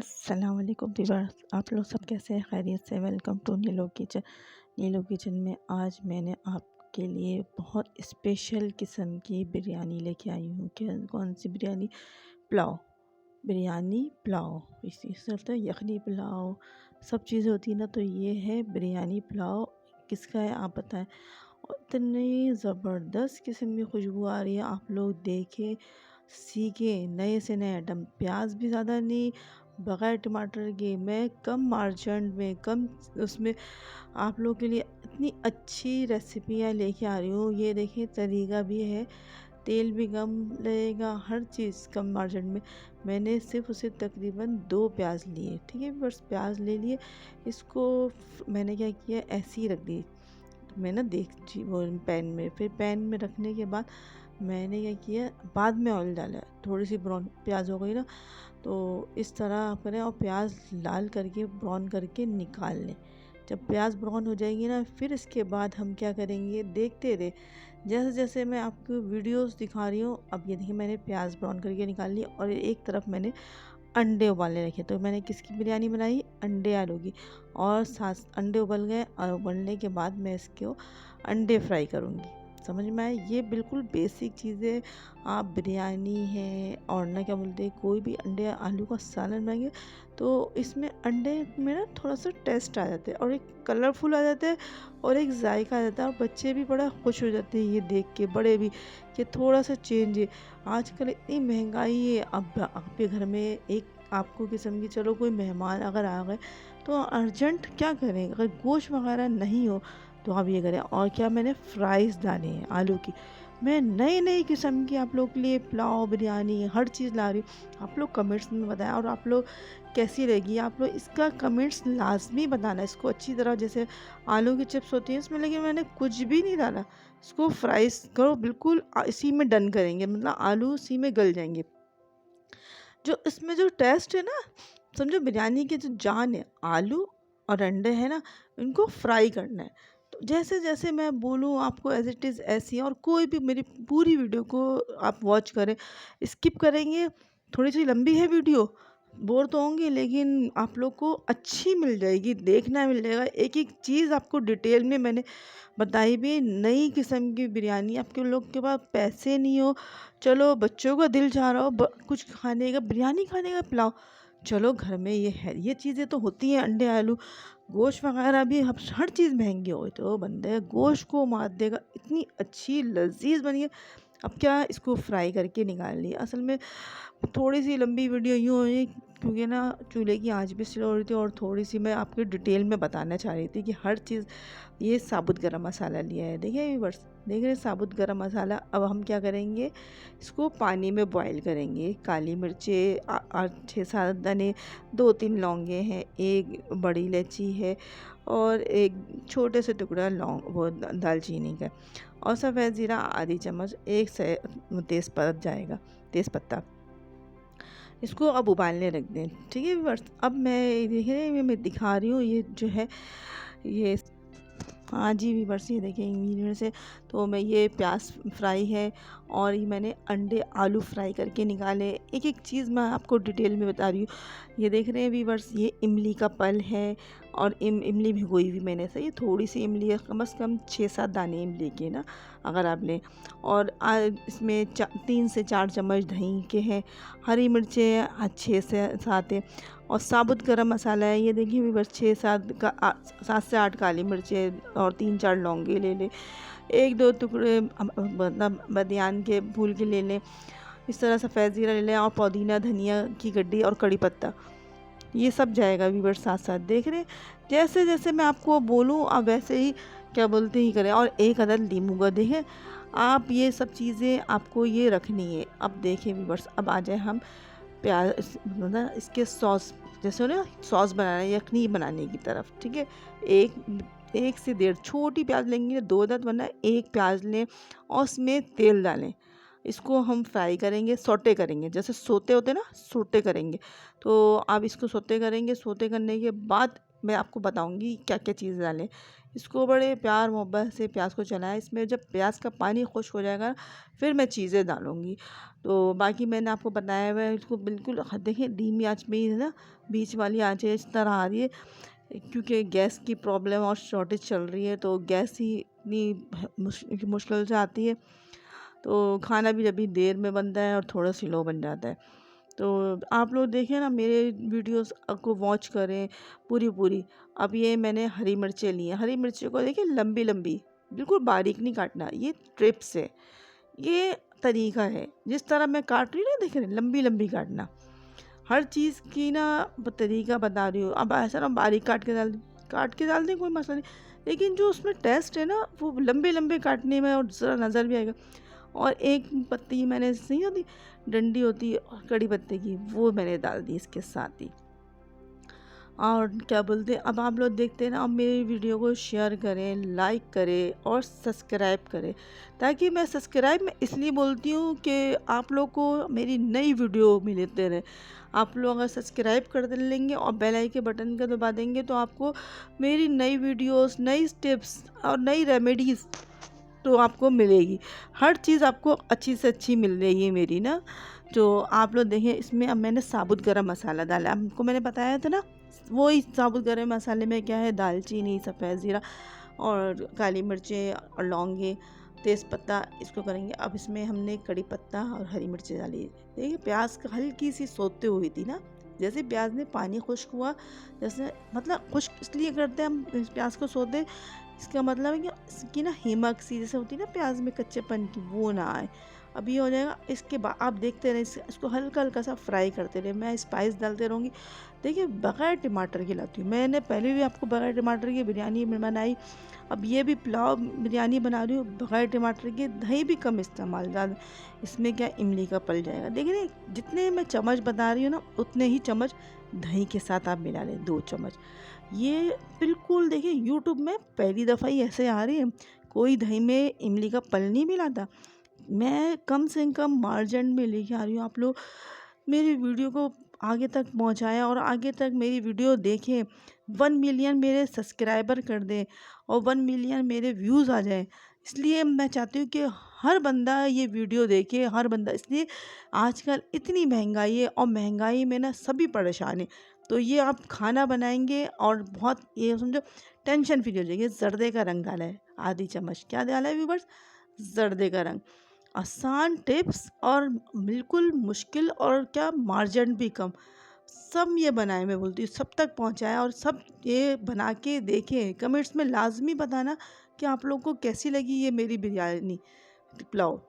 अस्सलाम वालेकुम व्यूअर्स, आप लोग सब कैसे हैं? खैरियत से? वेलकम टू नीलो किचन। नीलो किचन में आज मैंने आपके लिए बहुत स्पेशल किस्म की बिरयानी लेके आई हूँ। क्या कौन सी बिरयानी? पुलाव। बिरयानी पुलाव इसी से होता है, यखनी पुलाव सब चीज़ें होती है ना, तो ये है बिरयानी पुलाव। किसका है आप बताएं। और इतनी ज़बरदस्त किस्म की खुशबू आ रही है, आप लोग देखें, सीखें नए से नए आइटम। प्याज भी ज़्यादा नहीं, बग़ैर टमाटर के मैं कम मार्जिन में कम उसमें आप लोगों के लिए इतनी अच्छी रेसिपियाँ लेके आ रही हूँ। ये देखिए तरीका भी है, तेल भी कम लगेगा, हर चीज़ कम मार्जिन में। मैंने सिर्फ उसे तकरीबन 2 प्याज लिए, ठीक है, बस प्याज ले लिए। इसको मैंने क्या किया, ऐसे ही रख दी मैं ना, देख वो पैन में। फिर पैन में रखने के बाद मैंने क्या किया, बाद में ऑयल डाला। थोड़ी सी ब्राउन प्याज हो गई ना, तो इस तरह आप करें और प्याज लाल करके ब्राउन करके निकाल लें। जब प्याज ब्राउन हो जाएगी ना, फिर इसके बाद हम क्या करेंगे, देखते रहे जैसे जैसे मैं आपको वीडियोस दिखा रही हूँ। अब ये देखिए मैंने प्याज ब्राउन करके निकाल ली और एक तरफ मैंने अंडे उबालने रखे। तो मैंने किसकी बिरयानी बनाई? अंडे आलू की। और साथ अंडे उबल गए और उबलने के बाद मैं इसको अंडे फ्राई करूँगी। समझ में आए? ये बिल्कुल बेसिक चीज़ें। आप बिरयानी है और ना क्या बोलते हैं, कोई भी अंडे आलू का सालन बनाएंगे तो इसमें अंडे में ना थोड़ा सा टेस्ट आ जाता है और एक कलरफुल आ जाता है और एक जायका आ जाता है, और बच्चे भी बड़ा खुश हो जाते हैं ये देख के, बड़े भी, कि थोड़ा सा चेंज है। आजकल इतनी महंगाई है, अब आपके घर में एक आपको किस्म की, चलो कोई मेहमान अगर आ गए तो अर्जेंट क्या करें, अगर गोश्त वगैरह नहीं हो तो आप ये करें। और क्या, मैंने फ्राइज़ डाले हैं आलू की। मैं नई नई किस्म की आप लोग के लिए पुलाव बिरयानी हर चीज़ ला रही हूँ। आप लोग कमेंट्स में बताएं, और आप लोग कैसी रहेगी, आप लोग इसका कमेंट्स लाजमी बताना इसको अच्छी तरह। जैसे आलू की चिप्स होती है इसमें, लेकिन मैंने कुछ भी नहीं डाला। इसको फ्राइज़ करो बिल्कुल, इसी में डन करेंगे, मतलब आलू इसी में गल जाएंगे। जो इसमें जो टेस्ट है ना, समझो बिरयानी की जो जान है, आलू और अंडे है ना, इनको फ्राई करना है। तो जैसे जैसे मैं बोलूँ आपको एज इट इज़ ऐसी। और कोई भी मेरी पूरी वीडियो को आप वॉच करें, स्किप करेंगे, थोड़ी सी लंबी है वीडियो, बोर तो होंगे, लेकिन आप लोग को अच्छी मिल जाएगी, देखना मिल जाएगा। एक एक चीज़ आपको डिटेल में मैंने बताई भी। नई किस्म की बिरयानी, आपके लोग के पास पैसे नहीं हो, चलो बच्चों का दिल चाह रहा हो कुछ खाने का, बिरयानी खाने का, पुलाव, चलो घर में ये है, ये चीज़ें तो होती हैं। अंडे आलू गोश्त वगैरह भी, अब हर चीज़ महंगी हो, तो बंदे गोश्त को मात देगा। इतनी अच्छी लजीज बनी है। अब क्या, इसको फ्राई करके निकाल लिया। असल में थोड़ी सी लंबी वीडियो यूँ हुई क्योंकि ना चूल्हे की आंच भी स्लो हो रही थी, और थोड़ी सी मैं आपको डिटेल में बताना चाह रही थी कि हर चीज़। ये साबुत गरम मसाला लिया है, देखिए व्यूअर्स, देख रहे हैं साबुत गरम मसाला। अब हम क्या करेंगे, इसको पानी में बॉईल करेंगे। काली मिर्चें 6-7 दाने, 2-3 लौंगे हैं, एक बड़ी इलायची है, और एक छोटे से टुकड़ा लौंग वो दालचीनी का, और सफ़ेद ज़ीरा आधी चम्मच, एक से तेज़पत्ता। इसको अब उबालने रख दें, ठीक है व्यूअर्स। अब मैं देखिए, मैं दिखा रही हूँ ये जो है, ये, हाँ जी व्यूअर्स, ये देखिए इंग्रेडिएंट्स है। तो मैं ये प्याज फ्राई है, और ये मैंने अंडे आलू फ्राई करके निकाले। एक एक चीज़ मैं आपको डिटेल में बता रही हूँ। ये देख रहे हैं व्यूअर्स, ये इमली का पल है, और इमली भिगोई हुई मैंने, सही थोड़ी सी इमली है, कम से कम 6-7 दाने इमली के ना, अगर आप लें। और इसमें 3 से 4 चम्मच दही के हैं, हरी मिर्चें 6 से 7 है, और साबुत गरम मसाला है। ये देखिए व्यूअर्स, 7 से 8 काली मिर्चें, और 3-4 लौंगे ले लें, 1-2 टुकड़े मतलब बदियान के फूल के ले लें। इस तरह सफ़ेद ज़ीरा ले लें, और पुदीना धनिया की गड्डी और कड़ी पत्ता, ये सब जाएगा व्यूअर्स साथ साथ। देख रहे हैं, जैसे जैसे मैं आपको बोलूँ आप वैसे ही क्या बोलते ही करें। और एक अदद नींबू का, देखें आप, ये सब चीज़ें आपको ये रखनी है। अब देखें व्यूअर्स, अब आ जाए हम प्याज मतलब इसके सॉस, जैसे ना सॉस बनाना है यखनी बनाने की तरफ, ठीक है। एक से 1.5 छोटी प्याज लेंगे, 2 अदद, वरना एक प्याज लें, और उसमें तेल डालें। इसको हम फ्राई करेंगे, सोटे करेंगे, जैसे सोते होते ना, सोटे करेंगे। तो आप इसको सोते करेंगे, सोते करने के बाद मैं आपको बताऊंगी क्या क्या चीज़ डालें। इसको बड़े प्यार मोहब्बत से प्याज को चलाएं। इसमें जब प्याज का पानी खुश्क हो जाएगा फिर मैं चीज़ें डालूंगी। तो बाकी मैंने आपको बताया हुआ है, इसको बिल्कुल देखिए धीमी आंच में ही है ना, बीच वाली आंच इस तरह आ रही है, क्योंकि गैस की प्रॉब्लम और शॉर्टेज चल रही है, तो गैस ही इतनी मुश्किल से आती है, तो खाना भी जब भी देर में बनता है और थोड़ा स्लो बन जाता है। तो आप लोग देखें ना, मेरे वीडियोस को वॉच करें पूरी पूरी। अब ये मैंने हरी मिर्चें ली हैं, हरी मिर्चें को देखिए लंबी लंबी, बिल्कुल बारीक नहीं काटना, ये ट्रिप्स है, ये तरीका है जिस तरह मैं काट रही हूँ ना, देख रहे लंबी लंबी काटना, हर चीज़ की ना तरीका बता रही हूँ। अब ऐसा ना बारीक काट के डाल दें कोई मसला नहीं, लेकिन जो उसमें टेस्ट है ना वो लंबे लंबे काटने में, और ज़रा नज़र भी आएगा। और एक पत्ती मैंने नहीं होती, डंडी होती है कड़ी पत्ते की, वो मैंने डाल दी इसके साथ ही। और क्या बोलते हैं, अब आप लोग देखते हैं ना, अब मेरी वीडियो को शेयर करें, लाइक करें और सब्सक्राइब करें, ताकि मैं सब्सक्राइब में इसलिए बोलती हूँ कि आप लोग को मेरी नई वीडियो मिलते रहे। आप लोग अगर सब्सक्राइब कर लेंगे और बेल आइकन के बटन का दबा देंगे तो आपको मेरी नई वीडियोस, नई टिप्स और नई रेमेडीज़ तो आपको मिलेगी। हर चीज़ आपको अच्छी से अच्छी मिल रही है मेरी ना। तो आप लोग देखें, इसमें अब मैंने साबुत गरम मसाला डाला, आपको मैंने बताया था ना, वही साबुत गरम मसाले में क्या है, दालचीनी, सफ़ेद ज़ीरा और काली मिर्चें और लौंगे, तेज़पत्ता, इसको करेंगे। अब इसमें हमने कड़ी पत्ता और हरी मिर्चें डाली। देखिए प्याज हल्की सी सोते हुई थी ना, जैसे प्याज में पानी खुश्क हुआ, जैसे मतलब खुश्क इसलिए करते हैं हम प्याज को सोते, इसका मतलब है कि इसकी ना हिमक सी जैसे होती है ना प्याज में कच्चेपन की, वो ना आए। अब ये हो जाएगा, इसके बाद आप देखते रहे, इसको हल्का हल्का सा फ्राई करते रहे, मैं स्पाइस डालते रहूँगी। देखिए बग़ैर टमाटर की लाती हूँ, मैंने पहले भी आपको बग़ैर टमाटर की बिरयानी बनाई, अब ये भी पुलाव बिरयानी बना रही हूँ बग़ैर टमाटर की। दही भी कम इस्तेमाल, ज़्यादा इसमें क्या इमली का पल जाएगा। देखिए ना, जितने मैं चम्मच बता रही हूँ ना, उतने ही चम्मच दही के साथ आप मिला लें, 2 चम्मच। ये बिल्कुल देखिए यूट्यूब में पहली दफ़ा ही ऐसे आ रही है, कोई दही में इमली का पल नहीं मिलाता। मैं कम से कम मार्जिन में लेके आ रही हूँ। आप लोग मेरी वीडियो को आगे तक पहुँचाएं और आगे तक मेरी वीडियो देखें, 1 मिलियन मेरे सब्सक्राइबर कर दें और 1 मिलियन मेरे व्यूज़ आ जाएं। इसलिए मैं चाहती हूँ कि हर बंदा ये वीडियो देखे, हर बंदा, इसलिए आजकल इतनी महंगाई है और महंगाई में ना सभी परेशान हैं। तो ये आप खाना बनाएंगे और बहुत ये समझो टेंशन फ्री हो जाएगी। जर्दे का रंग डाला है आधी चम्मच, क्या डाला है व्यूवर्स, जर्दे का रंग। आसान टिप्स और बिल्कुल मुश्किल और क्या मार्जिन भी कम, सब ये बनाए, मैं बोलती हूँ सब तक पहुँचाया और सब ये बना के देखें। कमेंट्स में लाजमी बताना कि आप लोगों को कैसी लगी ये मेरी बिरयानी पुलाव।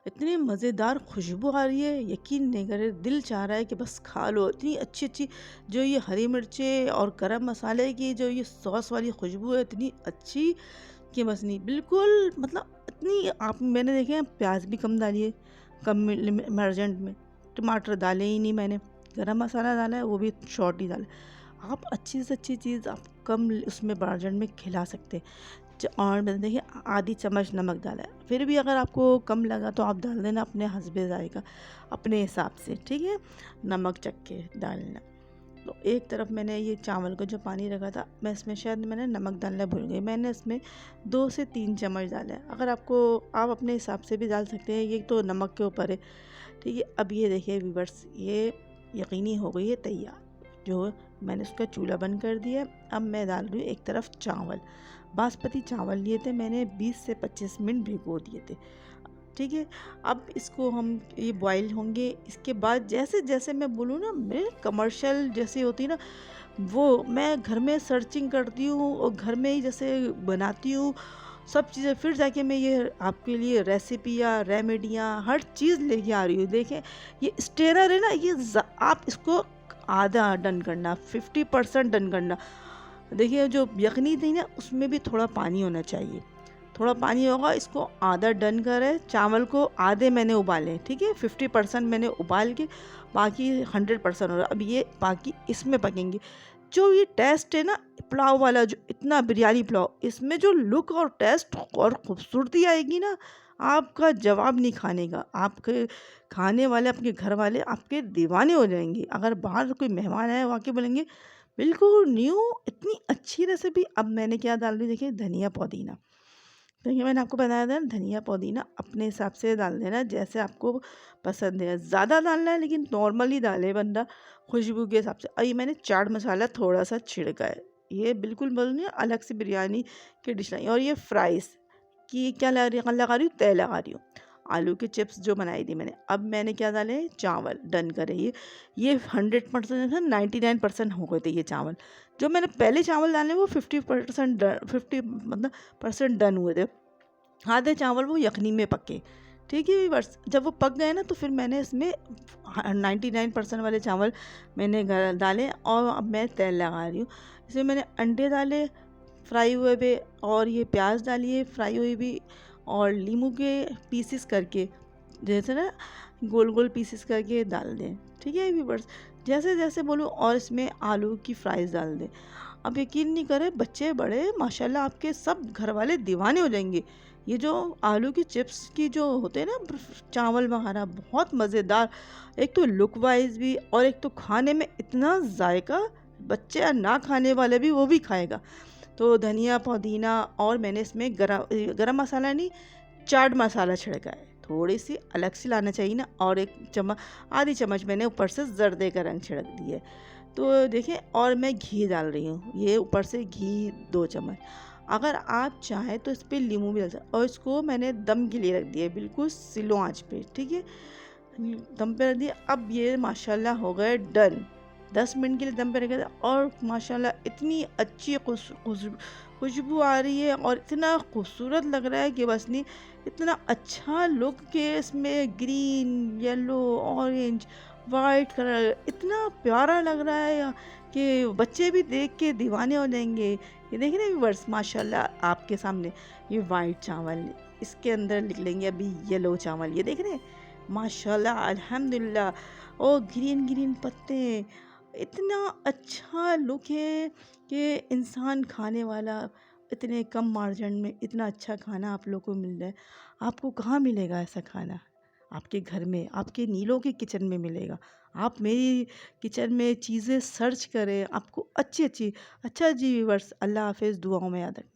इतनी मज़ेदार खुशबू आ रही है, यकीन नहीं करे, दिल चाह रहा है कि बस खा लो। इतनी अच्छी अच्छी जो ये हरी मिर्चें और गरम मसाले की जो ये सॉस वाली खुशबू है, इतनी अच्छी कि बस नहीं, बिल्कुल मतलब इतनी आप, मैंने देखे हैं प्याज भी कम डालिए, कम मर्जेंट में टमाटर डाले ही नहीं मैंने, गरम मसाला डाला है वो भी शॉर्ट ही डाला है। आप अच्छी से अच्छी चीज़ आप कम उसमें मार्जिन में खिला सकते हैं। और मैंने देखिए आधी चम्मच नमक डाला है, फिर भी अगर आपको कम लगा तो आप डाल देना अपने हस्बे जायका, अपने हिसाब से, ठीक है, नमक चख के डालना। तो एक तरफ मैंने ये चावल को जो पानी रखा था, मैं इसमें शायद मैंने नमक डालना भूल गई, मैंने इसमें 2 से 3 चम्मच डाला है। अगर आपको, आप अपने हिसाब से भी डाल सकते हैं, ये तो नमक के ऊपर है, ठीक है। अब ये देखिए व्यूअर्स, ये यकीनी हो गई है तैयार, जो मैंने उसका चूल्हा बंद कर दिया। अब मैं डाल रही हूँ एक तरफ चावल, बासमती चावल लिए थे मैंने, 20 से 25 मिनट भिगो दिए थे, ठीक है। अब इसको हम, ये बॉईल होंगे, इसके बाद जैसे जैसे मैं बोलूँ ना, मेरे कमर्शियल जैसे होती है ना, वो मैं घर में सर्चिंग करती हूँ और घर में ही जैसे बनाती हूँ सब चीज़ें, फिर जाके मैं ये आपके लिए रेसिपियाँ, रेमेडियाँ, हर चीज़ लेके आ रही हूँ। देखें ये स्टेरर है ना, ये आप इसको आधा डन करना, 50% डन करना। देखिए जो यखनी थी ना, उसमें भी थोड़ा पानी होना चाहिए, थोड़ा पानी होगा, इसको आधा डन करें। चावल को आधे मैंने उबाले, ठीक है, 50% मैंने उबाल के, बाकी 100% हो रहा। अब ये बाकी इसमें पकेंगे। जो ये टेस्ट है ना पुलाव वाला, जो इतना बिरयानी पुलाव, इसमें जो लुक और टेस्ट और खूबसूरती आएगी ना, आपका जवाब नहीं खाने का। आपके खाने वाले, आपके घर वाले आपके दीवाने हो जाएंगे। अगर बाहर कोई मेहमान आए, वाकई बोलेंगे बिल्कुल न्यू, इतनी अच्छी रेसिपी। अब मैंने क्या डाल दी, देखिए धनिया पुदीना। देखिए मैंने आपको बताया था धनिया पुदीना अपने हिसाब से डाल देना, जैसे आपको पसंद है। ज़्यादा डालना है लेकिन नॉर्मली डाले बंदा, खुशबू के हिसाब से। और ये मैंने चाट मसाला थोड़ा सा छिड़का है, ये बिल्कुल बोलूँ अलग से बिरयानी की डिश नहीं। और ये फ्राइज़ कि क्या लगा रही हूँ, तय लगा रही हूँ। आलू के चिप्स जो बनाई थी मैंने। अब मैंने क्या डाले, चावल डन करे। ये 100% था, 99% हो गए थे ये चावल। जो मैंने पहले चावल डाले वो 50% 50 मतलब परसेंट डन हुए थे। आधे चावल वो यखनी में पके। ठीक है व्यूअर्स, जब वो पक गए ना तो फिर मैंने इसमें 99% वाले चावल मैंने डाले। और अब मैं तेल लगा रही हूँ। इसमें मैंने अंडे डाले फ्राई हुए भी, और ये प्याज डालिए फ्राई हुई भी, और नींबू के पीसेस करके, जैसे ना गोल गोल पीसेस करके डाल दें। ठीक है व्यूअर्स, जैसे जैसे बोलूँ। और इसमें आलू की फ्राइज़ डाल दें। अब यकीन नहीं करें, बच्चे बड़े माशाल्लाह आपके सब घर वाले दीवाने हो जाएंगे। ये जो आलू की चिप्स की जो होते हैं ना चावल वगैरह, बहुत मज़ेदार। एक तो लुक वाइज भी, और एक तो खाने में इतना जायका, बच्चे ना खाने वाले भी वो भी खाएगा। तो धनिया पुदीना, और मैंने इसमें गरम मसाला नहीं, चाट मसाला छिड़का है। थोड़ी सी अलग से लाना चाहिए ना। और एक चम्मच, आधी चम्मच मैंने ऊपर से जर्दे का रंग छिड़क दिया। तो देखिए, और मैं घी डाल रही हूँ, ये ऊपर से घी 2 चम्मच। अगर आप चाहें तो इस पर नींबू भी डाल सकते। और इसको मैंने दम के लिए रख दिया, बिल्कुल स्लो आंच पे। ठीक है, दम पे रख दिया। अब ये माशाल्लाह हो गए डन। 10 मिनट के लिए दम पे रखा था, और माशाल्लाह इतनी अच्छी खुशबू आ रही है, और इतना खूबसूरत लग रहा है कि बस नहीं। इतना अच्छा लुक के इसमें, green, yellow, orange, white colour, इतना प्यारा लग रहा है कि बच्चे भी देख के दीवाने हो जाएंगे। ये देख रहे हैं व्यूअर्स, माशाल्लाह आपके सामने ये वाइट चावल, इसके अंदर निकलेंगे अभी येलो चावल। ये देख रहे हैं, माशाल्लाह अल्हम्दुलिल्लाह। और ग्रीन ग्रीन पत्ते, इतना अच्छा लुक है कि इंसान खाने वाला, इतने कम मार्जिन में इतना अच्छा खाना आप लोग को मिल रहा है। आपको कहाँ मिलेगा ऐसा खाना? आपके घर में, आपके नीलों के किचन में मिलेगा। आप मेरी किचन में चीज़ें सर्च करें, आपको अच्छी अच्छी। अच्छा जी व्यूअर्स, अल्लाह हाफिज़, दुआओं में याद रखें।